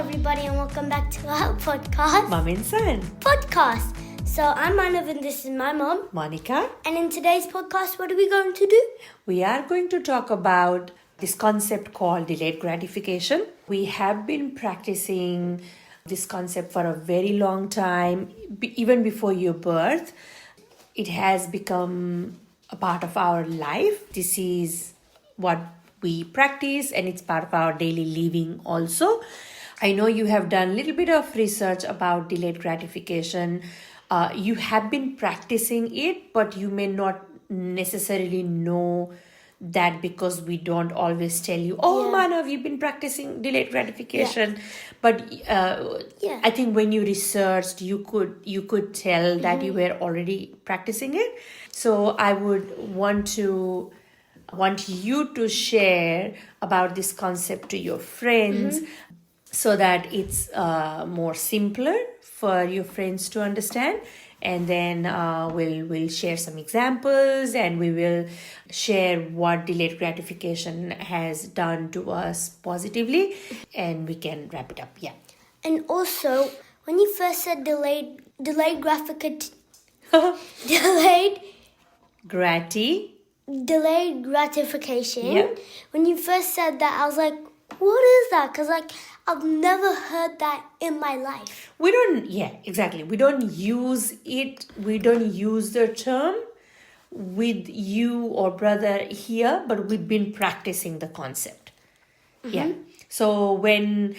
everybody, and welcome back to our podcast, Mum&Son Podcast. So, I'm Manav, and this is my mom, Monika. And in today's podcast, what are we going to do? We are going to talk about this concept called delayed gratification. We have been practicing this concept for a very long time, even before your birth. It has become a part of our life. This is what we practice, and it's part of our daily living also. I know you have done a little bit of research about delayed gratification. You have been practicing it, but you may not necessarily know that because we don't always tell you, Manav, you've been practicing delayed gratification. Yeah. But I think when you researched, you could tell that you were already practicing it. So I would want you to share about this concept to your friends so that it's more simpler for your friends to understand. And then we'll share some examples, and we will share what delayed gratification has done to us positively, and we can wrap it up. Yeah. And also, when you first said delayed gratification, when you first said that, I was like, what is that? Because I've never heard that in my life. We don't use it. We don't use the term with you or brother here, but we've been practicing the concept. Yeah. So when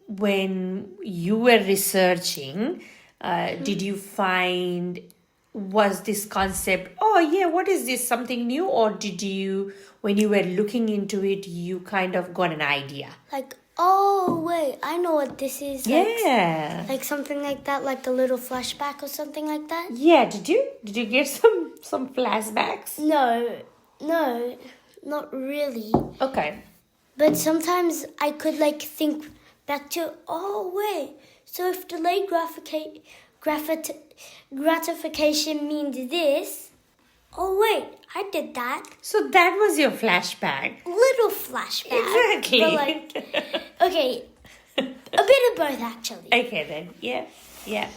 you were researching, did you find, was this concept, what is this, something new? Or did you, when you were looking into it, you kind of got an idea? I know what this is. Yeah. Like something like that, like a little flashback or something like that. Yeah, did you get some flashbacks? No, not really. Okay. But sometimes I could think back to, so if delayed gratification means this, I did that. So that was your flashback. Little flashback. Exactly. But okay, a bit of both actually. Okay then, yeah.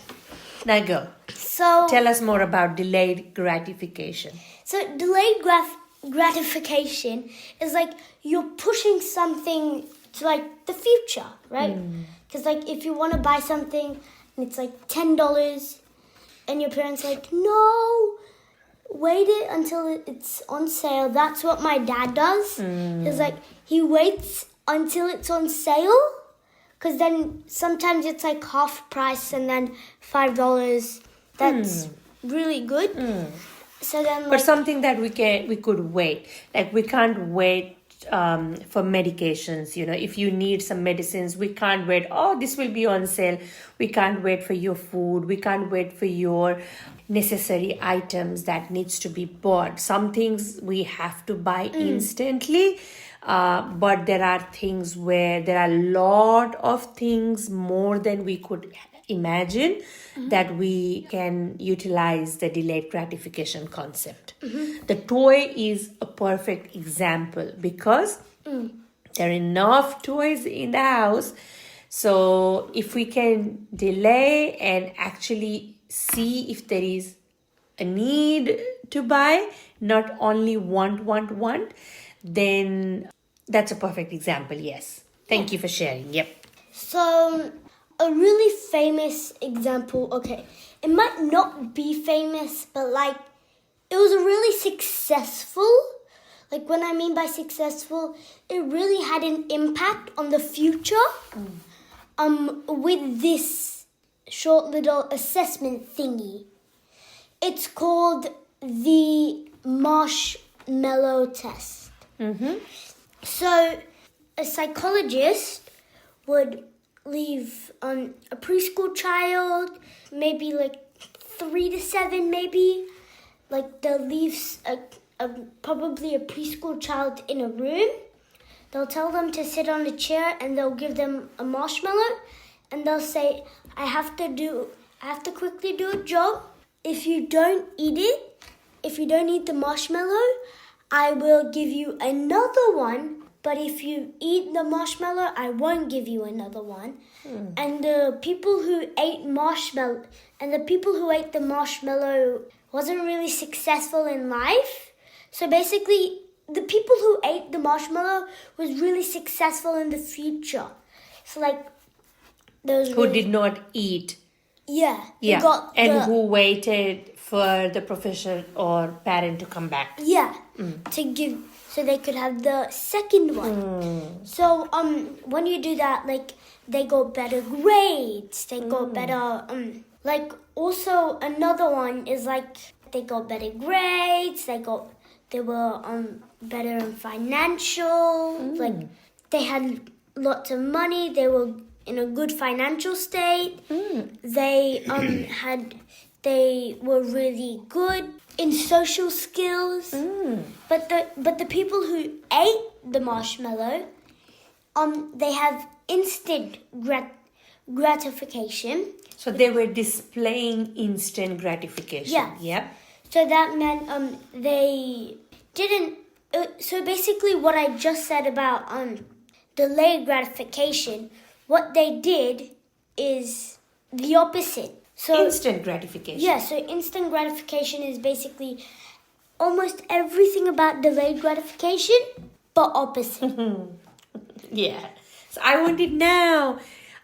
Now go. So tell us more about delayed gratification. So delayed gratification is you're pushing something to the future, right? Because if you want to buy something and it's $10 and your parents are no, wait it until it's on sale. That's what my dad does. Is he waits until it's on sale, because then sometimes it's half price and then $5. That's really good. So then, but something that we could wait. We can't wait for medications. If you need some medicines, we can't wait. This will be on sale. We can't wait for your food. We can't wait for your necessary items that needs to be bought. Some things we have to buy instantly, but there are things where there are a lot of things more than we could imagine that we can utilize the delayed gratification concept. The toy is a perfect example because there are enough toys in the house. So if we can delay and actually see if there is a need to buy, not only want, then that's a perfect example. Yes. Thank you for sharing. Yep. So a really famous example, it might not be famous, but it was a really successful, what I mean by successful, it really had an impact on the future with this short little assessment thingy. It's called the marshmallow test. So a psychologist would leave a preschool child, maybe 3 to 7, maybe. They'll leave probably a preschool child in a room. They'll tell them to sit on a chair, and they'll give them a marshmallow, and they'll say, I have to quickly do a job. If you don't eat it, if you don't eat the marshmallow, I will give you another one but if you eat the marshmallow, I won't give you another one. And the people who ate the marshmallow wasn't really successful in life. So basically, the people who ate the marshmallow was really successful in the future. So like, those Who did not eat. Yeah. Who waited for the professor or parent to come back. Yeah. So they could have the second one. So when you do that, like, they got better grades. They got better like, also another one is like, they got better grades. They were better in financial. Like, they had lots of money. They were in a good financial state. They they were really good in social skills. But the people who ate the marshmallow, they have instant gratification. So they were displaying instant gratification. Yeah. Yeah. So that meant they didn't. So basically, what I just said about delayed gratification, what they did is the opposite. So instant gratification. Yeah. So instant gratification is basically almost everything about delayed gratification, but opposite. Yeah. So I want it now.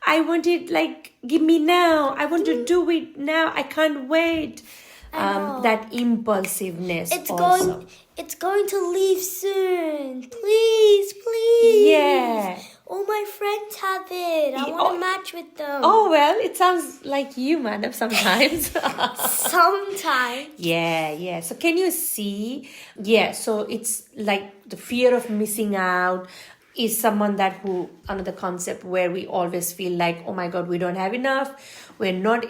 I want it, like, give me now. I want to do it now. I can't wait. That impulsiveness It's going to leave soon. Please. Yeah. All my friends have it. I want to match with them. Oh, well, it sounds like you, Manav, sometimes. Sometimes. Yeah. So can you see? Yeah, so it's like the fear of missing out is another concept where we always feel like, oh my God, we don't have enough. We're not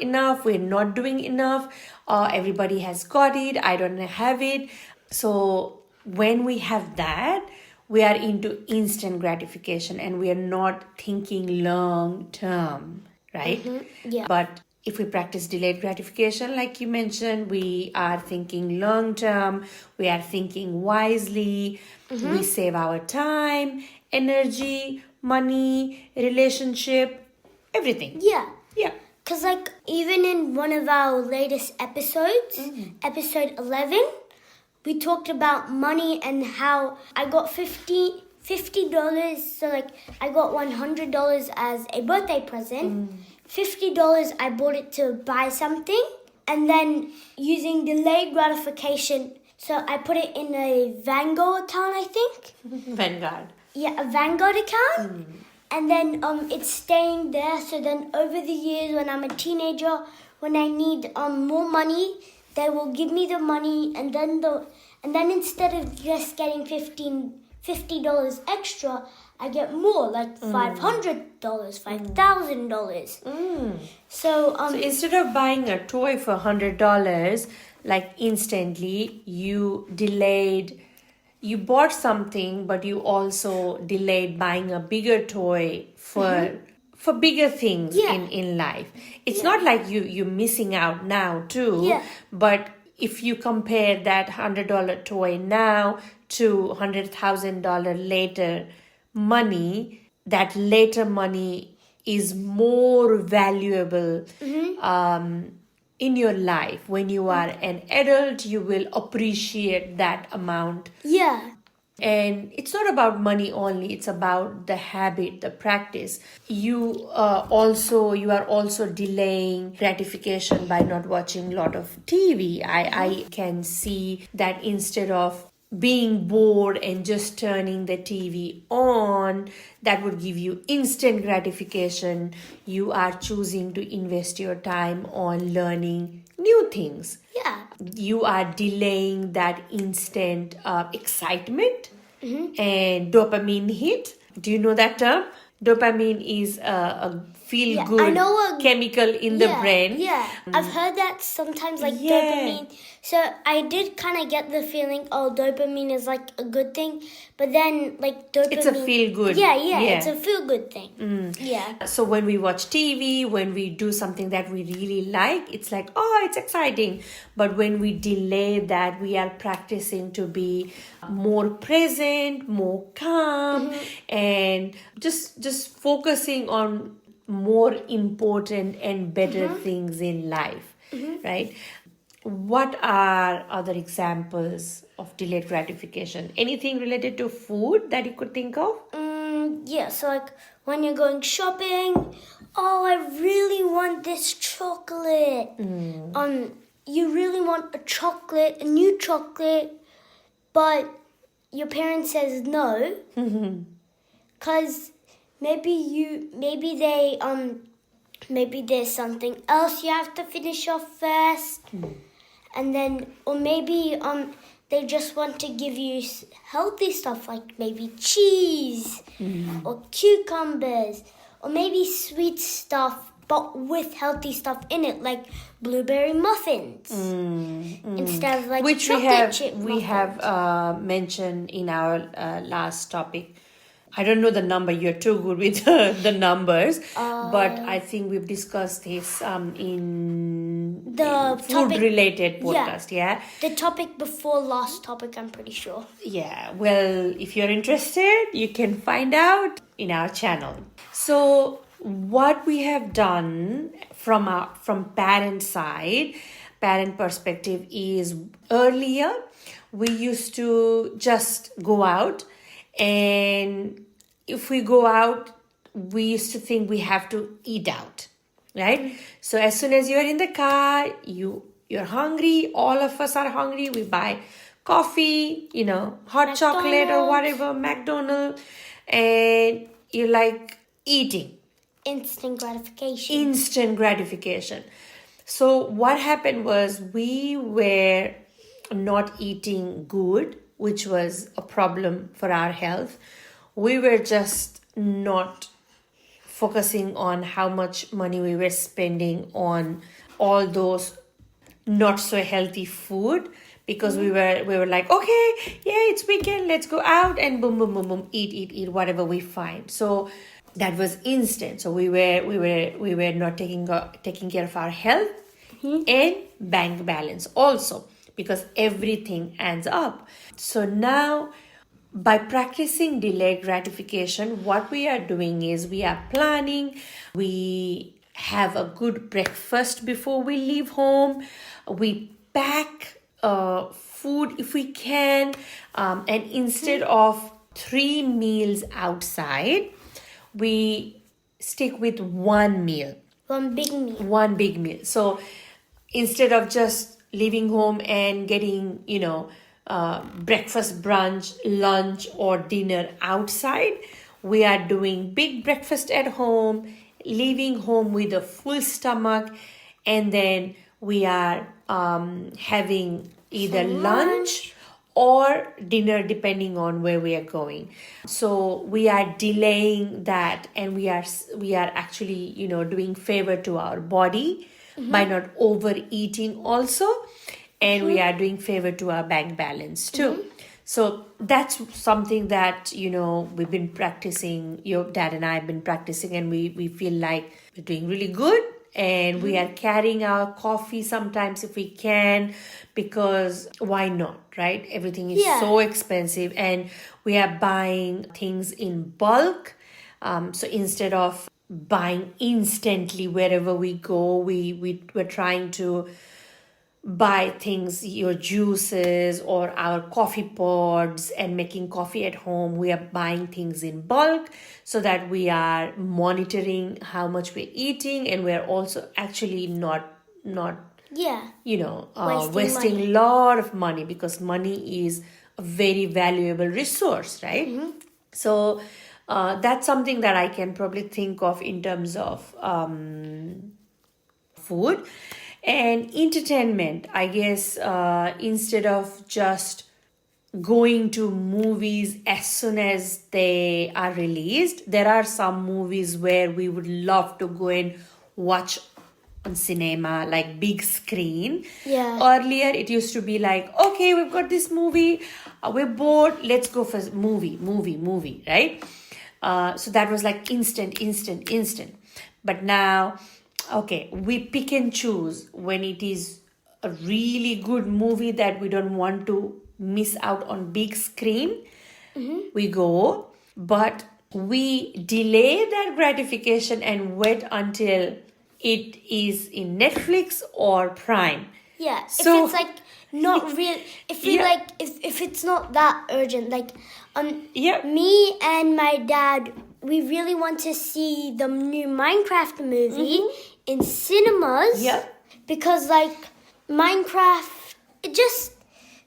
doing enough. Everybody has got it. I don't have it. So when we have that, we are into instant gratification and we are not thinking long term, right? Yeah. But if we practice delayed gratification, like you mentioned, we are thinking long term, we are thinking wisely, we save our time, energy, money, relationship, everything. Yeah. Yeah. Because, like, even in one of our latest episodes, episode 11, we talked about money and how I got $50. So, like, I got $100 as a birthday present. $50, I bought it to buy something. And then using delayed gratification, so I put it in a Vanguard account, I think. Vanguard. Yeah, a Vanguard account. And then it's staying there. So then over the years, when I'm a teenager, when I need more money, they will give me the money. And then instead of just getting $50 extra, I get more, like $500, $5,000. So instead of buying a toy for $100, like instantly, you bought something, but you also delayed buying a bigger toy for bigger things in life. It's not like you're missing out now too. Yeah. But if you compare that $100 toy now to $100,000 later money, that later money is more valuable in your life. When you are an adult, you will appreciate that amount. Yeah. And it's not about money only, it's about the habit, the practice. You are also delaying gratification by not watching a lot of TV. I can see that instead of being bored and just turning the TV on, that would give you instant gratification. You are choosing to invest your time on learning new things. Yeah. You are delaying that instant excitement and dopamine hit. Do you know that term? Dopamine is a feel good chemical in the brain. Yeah, I've heard that sometimes, like dopamine. So I did kind of get the feeling, dopamine is like a good thing, but then like dopamine, it's a feel good. Yeah, it's a feel good thing. Yeah. So when we watch TV, when we do something that we really like, it's like, it's exciting. But when we delay that, we are practicing to be more present, more calm, and just focusing on more important and better things in life, right? What are other examples of delayed gratification? Anything related to food that you could think of? So like when you're going shopping, I really want this chocolate. You really want a new chocolate, but your parents says no, because maybe there's something else you have to finish off first, and then, or maybe they just want to give you healthy stuff like maybe cheese or cucumbers, or maybe sweet stuff but with healthy stuff in it, like blueberry muffins instead of like which chocolate chip muffins. We have mentioned in our last topic. I don't know the number. You're too good with the numbers, but I think we've discussed this in the food-related podcast. Yeah, the topic before last topic, I'm pretty sure. Yeah. Well, if you're interested, you can find out in our channel. So, what we have done from parent side, parent perspective, is earlier we used to just go out. And if we go out, we used to think we have to eat out, right? So as soon as you're in the car, you're hungry. All of us are hungry. We buy coffee, hot chocolate or whatever, McDonald's, and you're like eating. Instant gratification. So what happened was we were not eating good, which was a problem for our health. We were just not focusing on how much money we were spending on all those not so healthy food, because we were like, okay, it's weekend, let's go out and boom, boom, boom, boom, eat whatever we find. So that was instant. So we were not taking care of our health and bank balance also, because everything adds up. So now, by practicing delayed gratification, what we are doing is we are planning. We have a good breakfast before we leave home. We pack food if we can. And instead of 3 meals outside, we stick with one meal. One big meal. One big meal. So instead of just leaving home and getting, breakfast, brunch, lunch, or dinner outside, we are doing big breakfast at home, leaving home with a full stomach, and then we are having either lunch or dinner depending on where we are going. So we are delaying that, and we are actually doing favor to our body by not overeating also, and we are doing favor to our bank balance too. So that's something that we've been practicing. Your dad and I have been practicing, and we feel like we're doing really good. And we are carrying our coffee sometimes if we can, because why not, right? Everything is so expensive, and we are buying things in bulk. So instead of buying instantly wherever we go, we're trying to buy things, your juices or our coffee pods, and making coffee at home. We are buying things in bulk so that we are monitoring how much we're eating, and we're also actually not wasting a lot of money, because money is a very valuable resource, right? So that's something that I can probably think of in terms of food. And entertainment, I guess, instead of just going to movies as soon as they are released. There are some movies where we would love to go and watch on cinema, like big screen. Yeah. Earlier, it used to be like, okay, we've got this movie, we're bored, let's go for movie, right? So that was like instant. But now, okay, we pick and choose when it is a really good movie that we don't want to miss out on big screen. We go, but we delay that gratification and wait until it is in Netflix or Prime. Yeah, So- if it's like not real, if we Yeah. like, if it's not that urgent, like, Yeah. me and my dad, we really want to see the new Minecraft movie in cinemas. Yeah. Because like Minecraft, it just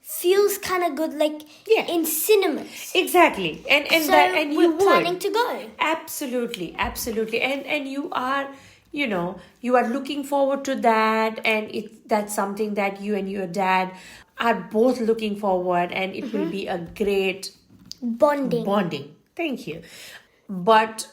feels kind of good, like Yeah. in cinemas. Exactly. And So that, and you we're would. planning to go. Absolutely. And you are, you are looking forward to that, and that's something that you and your dad are both looking forward, and it will be a great Bonding. Thank you. But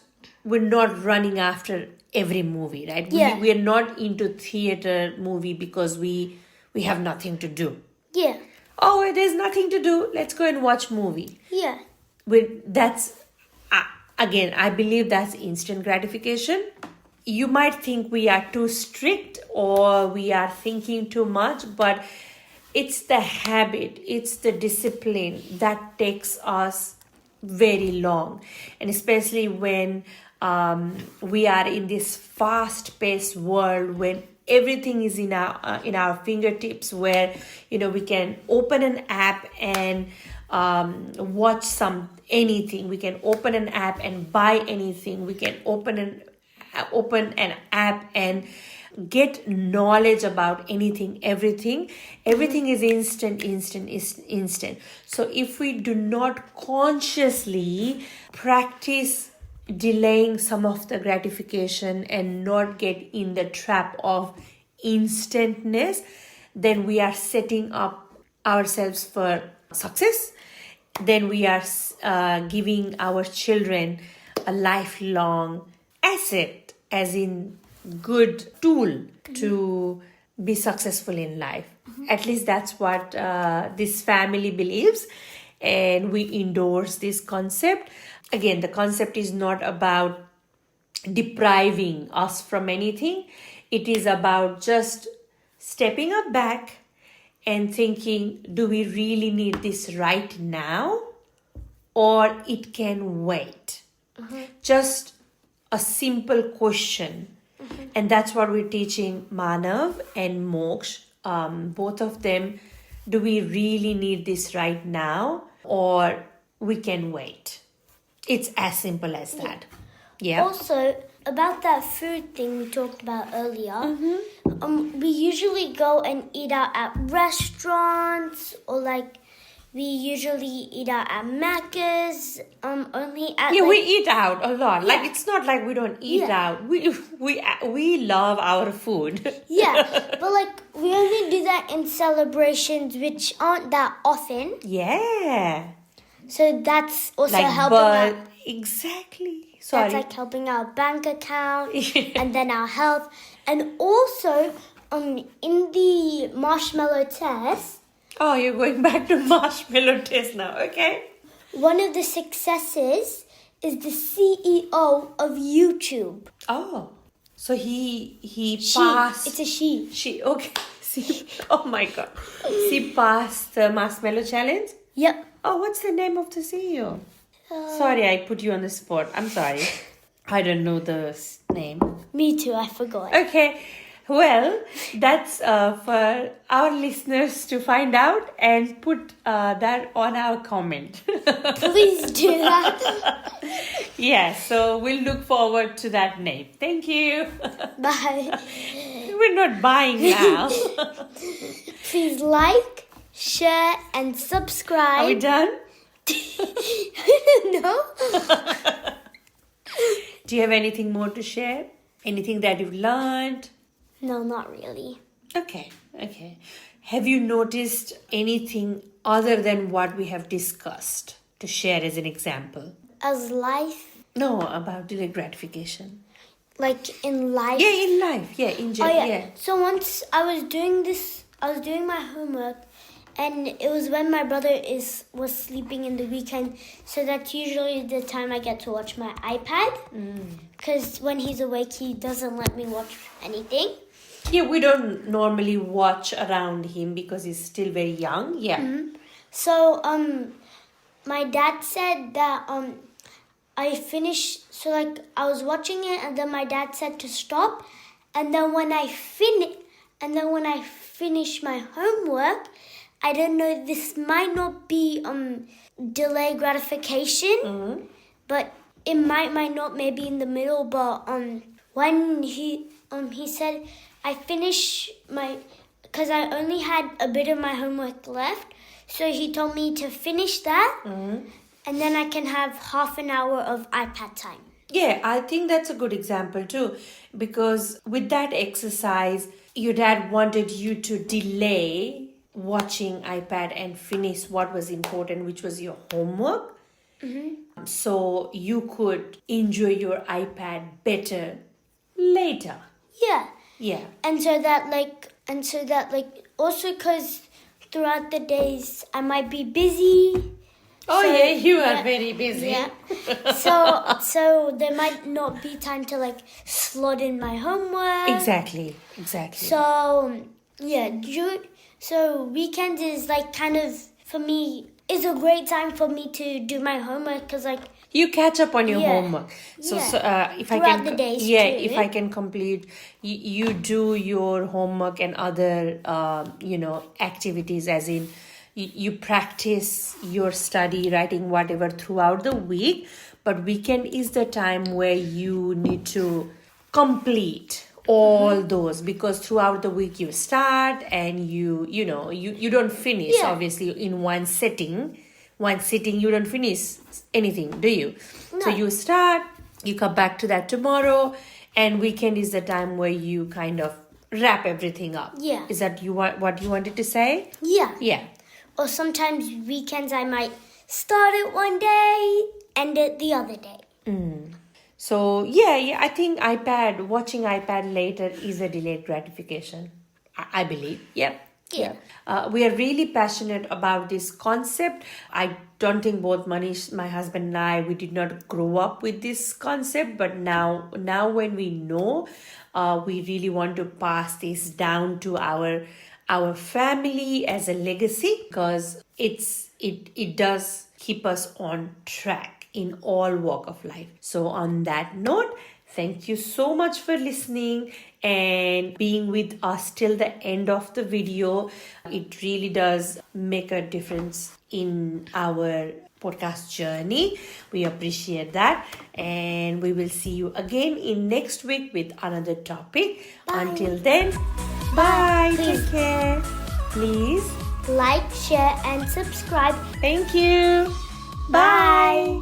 we're not running after every movie, right? Yeah. We are not into theater movie because we have nothing to do. Yeah. Oh, there's nothing to do. Let's go and watch movie. Yeah. That's again, I believe that's instant gratification. You might think we are too strict or we are thinking too much, but it's the habit, it's the discipline that takes us very long. And especially when we are in this fast-paced world, when everything is in our fingertips, where we can open an app and watch anything. We can open an app and buy anything. We can open an app and get knowledge about anything, everything is instant. So if we do not consciously practice delaying some of the gratification and not get in the trap of instantness, then we are setting up ourselves for success. Then we are giving our children a lifelong asset, as in good tool to be successful in life. At least that's what this family believes, and we endorse this concept. Again, the concept is not about depriving us from anything. It is about just stepping up back and thinking, do we really need this right now, or it can wait? Just a simple question. And that's what we're teaching Manav and Moksh. Both of them, do we really need this right now, or we can wait? It's as simple as that. Yeah. Also, about that food thing we talked about earlier, we usually go and eat out at restaurants, or like we usually eat out at Macca's. Only at Yeah, we eat out a lot. Like, Yeah. it's not like we don't eat Yeah. out. We love our food. Yeah, but like we only do that in celebrations which aren't that often. Yeah. So that's also Like, helping but out. exactly. That's Sorry. like helping our bank account and then our health. And also, in the marshmallow test, Oh, you're going back to marshmallow test now. Okay. one of the successes is the CEO of YouTube. Oh, so he passed. It's a she. She okay. See, oh my God. She passed the marshmallow challenge. Yep. Oh, what's the name of the CEO? Sorry, I put you on the spot. I'm sorry. I don't know the name. Me too, I forgot. Okay. Well, that's for our listeners to find out and put that on our comment. Please do that. Yeah, so we'll look forward to that name. Thank you. Bye. We're not buying now. Please like, share, and subscribe. Are we done? No? Do you have anything more to share? Anything that you've learned? No, not really. Okay. have you noticed anything other than what we have discussed to share as an example? As life, No, about delayed gratification. like in life. Yeah, in life. Yeah, in Oh general. yeah. Yeah. So once I was doing my homework, and it was when my brother was sleeping in the weekend. So that's usually the time I get to watch my iPad. Because when he's awake, he doesn't let me watch anything. Yeah, we don't normally watch around him because he's still very young. Yeah. So my dad said that I finished. So like I was watching it, and then my dad said to stop, and then when I finish my homework, I don't know. This might not be delay gratification, but it might not maybe in the middle. But when he said I finish because I only had a bit of my homework left, so he told me to finish that, and then I can have half an hour of iPad time. Yeah, I think that's a good example too, because with that exercise, your dad wanted you to delay watching iPad and finish what was important, which was your homework. So you could enjoy your iPad better later. Yeah. Yeah. And so that also because throughout the days I might be busy. Oh, So, yeah, you are yeah, very busy. Yeah. So there might not be time to like slot in my homework. Exactly. So so weekends is like kind of for me is a great time for me to do my homework because like you catch up on your Yeah. homework. So, Yeah. if Throughout I can, the days if too. I can complete, you do your homework and other, activities. As in, you practice your study, writing whatever throughout the week. But weekend is the time where you need to complete all those, because throughout the week you start and you don't finish. Yeah. Obviously, in one sitting you don't finish anything, do you? No. So you start, you come back to that tomorrow, and weekend is the time where you kind of wrap everything up. Yeah. Is that what you wanted to say? Yeah. Yeah. Or sometimes weekends I might start it one day, end it the other day. So yeah, I think watching iPad later is a delayed gratification. I believe. Yep. Yeah. We are really passionate about this concept. I don't think both Manish, my husband, and I, we did not grow up with this concept, but now when we know, we really want to pass this down to our family as a legacy, because it does keep us on track in all walk of life. So on that note, thank you so much for listening and being with us till the end of the video. It really does make a difference in our podcast journey. We appreciate that, and we will see you again in next week with another topic. Bye. Until then, bye. Please. Take care. Please Like, share, and subscribe. Thank you. Bye.